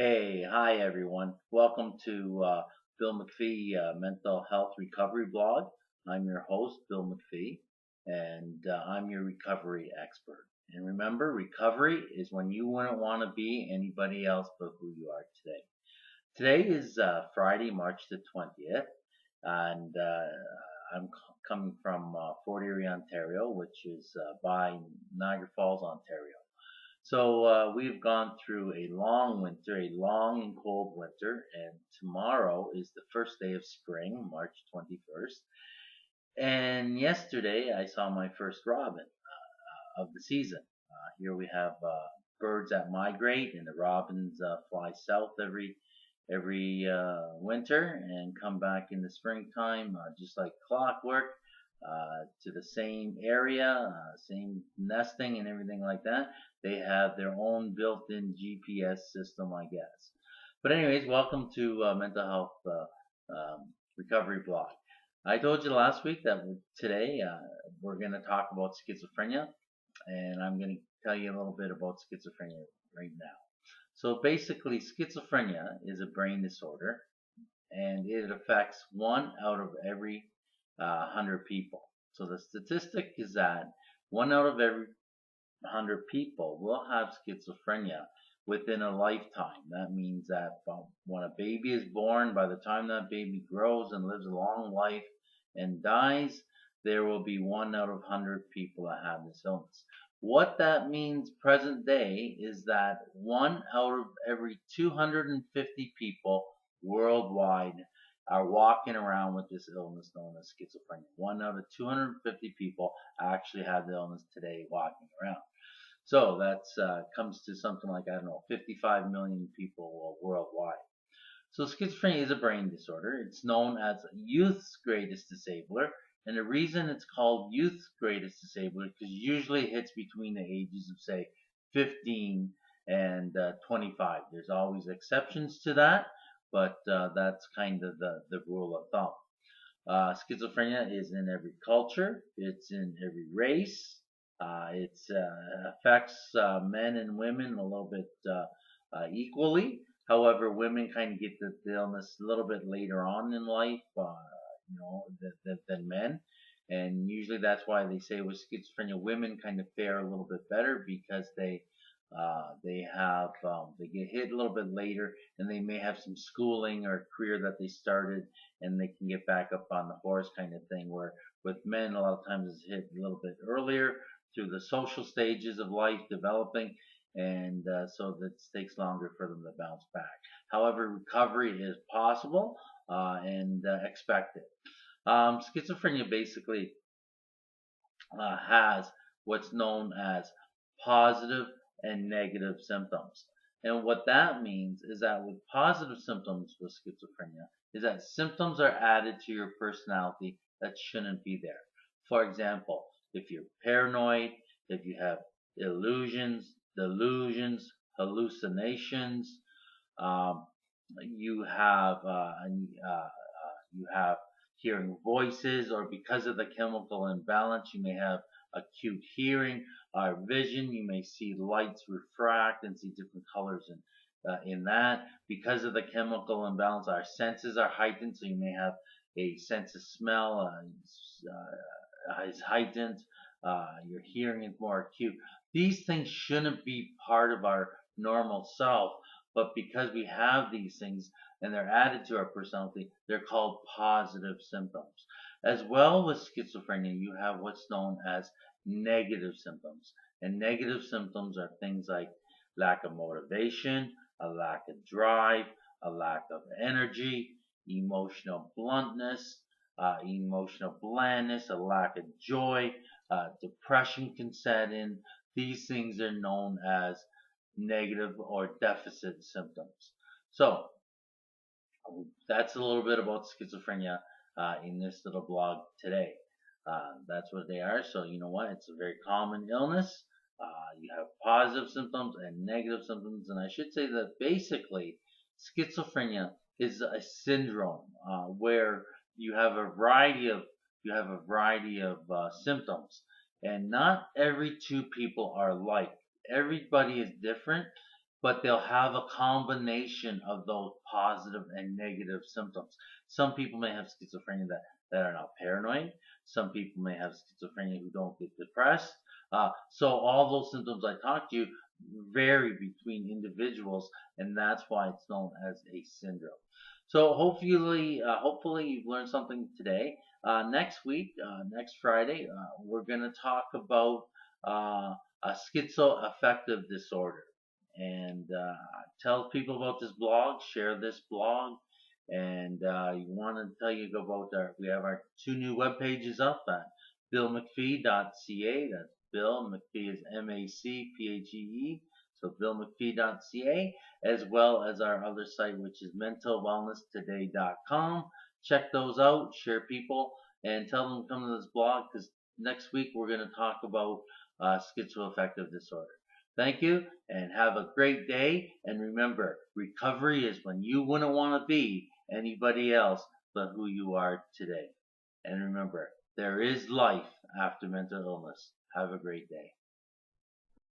Hi everyone. Welcome to Bill MacPhee Mental Health Recovery Blog. I'm your host, Bill MacPhee, and I'm your recovery expert. And remember, recovery is when you wouldn't want to be anybody else but who you are today. Today is Friday, March the 20th, and coming from Fort Erie, Ontario, which is by Niagara Falls, Ontario. So we've gone through a long winter, a long and cold winter, and tomorrow is the first day of spring, March 21st. And yesterday I saw my first robin of the season. Here we have birds that migrate, and the robins fly south every winter and come back in the springtime, just like clockwork, to the same area, same nesting and everything like that. They have their own built-in GPS system, I guess. But anyways, welcome to Mental Health Recovery Blog. I told you last week that today we're going to talk about schizophrenia, and I'm going to tell you a little bit about schizophrenia right now. So basically, schizophrenia is a brain disorder, and it affects 1 out of every 100 people. So the statistic is that 1 out of every 100 people will have schizophrenia within a lifetime. That means that when a baby is born, by the time that baby grows and lives a long life and dies, there will be 1 out of 100 people that have this illness. What that means present day is that 1 out of every 250 people worldwide are walking around with this illness known as schizophrenia. 1 out of 250 people actually have the illness today walking around. So that comes to something like, I don't know, 55 million people worldwide. So schizophrenia is a brain disorder. It's known as youth's greatest disabler. And the reason it's called youth's greatest disabler is because usually it hits between the ages of, say, 15 and 25. There's always exceptions to that, but that's kind of the rule of thumb. Schizophrenia is in every culture. It's in every race. It affects men and women a little bit equally. However, women kind of get the illness a little bit later on in life, than men. And usually that's why they say with schizophrenia, women kind of fare a little bit better because they get hit a little bit later, and they may have some schooling or career that they started, and they can get back up on the horse kind of thing. Where with men, a lot of times it's hit a little bit earlier through the social stages of life developing, and so that takes longer for them to bounce back. However, recovery is possible and expected. Schizophrenia basically has what's known as positive and negative symptoms. And what that means is that with positive symptoms with schizophrenia is that symptoms are added to your personality that shouldn't be there. For example, if you're paranoid, if you have illusions, delusions, hallucinations, um, you have you have hearing voices, or because of the chemical imbalance, you may have acute hearing or vision. You may see lights refract and see different colors in that. Because of the chemical imbalance, our senses are heightened, so you may have a sense of smell is heightened. Your hearing is more acute. These things shouldn't be part of our normal self, but because we have these things and they're added to our personality, they're called positive symptoms. As well with schizophrenia, you have what's known as negative symptoms. And negative symptoms are things like lack of motivation, a lack of drive, a lack of energy, emotional bluntness, emotional blandness, a lack of joy, depression can set in. These things are known as negative or deficit symptoms. So that's a little bit about schizophrenia in this little blog today. That's what they are. So you know what? It's a very common illness. You have positive symptoms and negative symptoms, and I should say that basically schizophrenia is a syndrome where you have a variety of symptoms, and not every two people are alike. Everybody is different, but they'll have a combination of those positive and negative symptoms. Some people may have schizophrenia that are not paranoid. Some people may have schizophrenia who don't get depressed. So all those symptoms I talked to you vary between individuals, and that's why it's known as a syndrome. So hopefully you've learned something today. Next week, next Friday, we're going to talk about a schizoaffective disorder, and tell people about this blog. Share this blog, and you want to tell you about we have our two new web pages up at billmcphee.ca. That's Bill MacPhee is MacPhee, so billmcphee.ca, as well as our other site, which is mentalwellnesstoday.com. Check those out, share people, and tell them to come to this blog, because next week we're going to talk about schizoaffective disorder. Thank you, and have a great day. And remember, recovery is when you wouldn't want to be anybody else but who you are today. And remember, there is life after mental illness. Have a great day.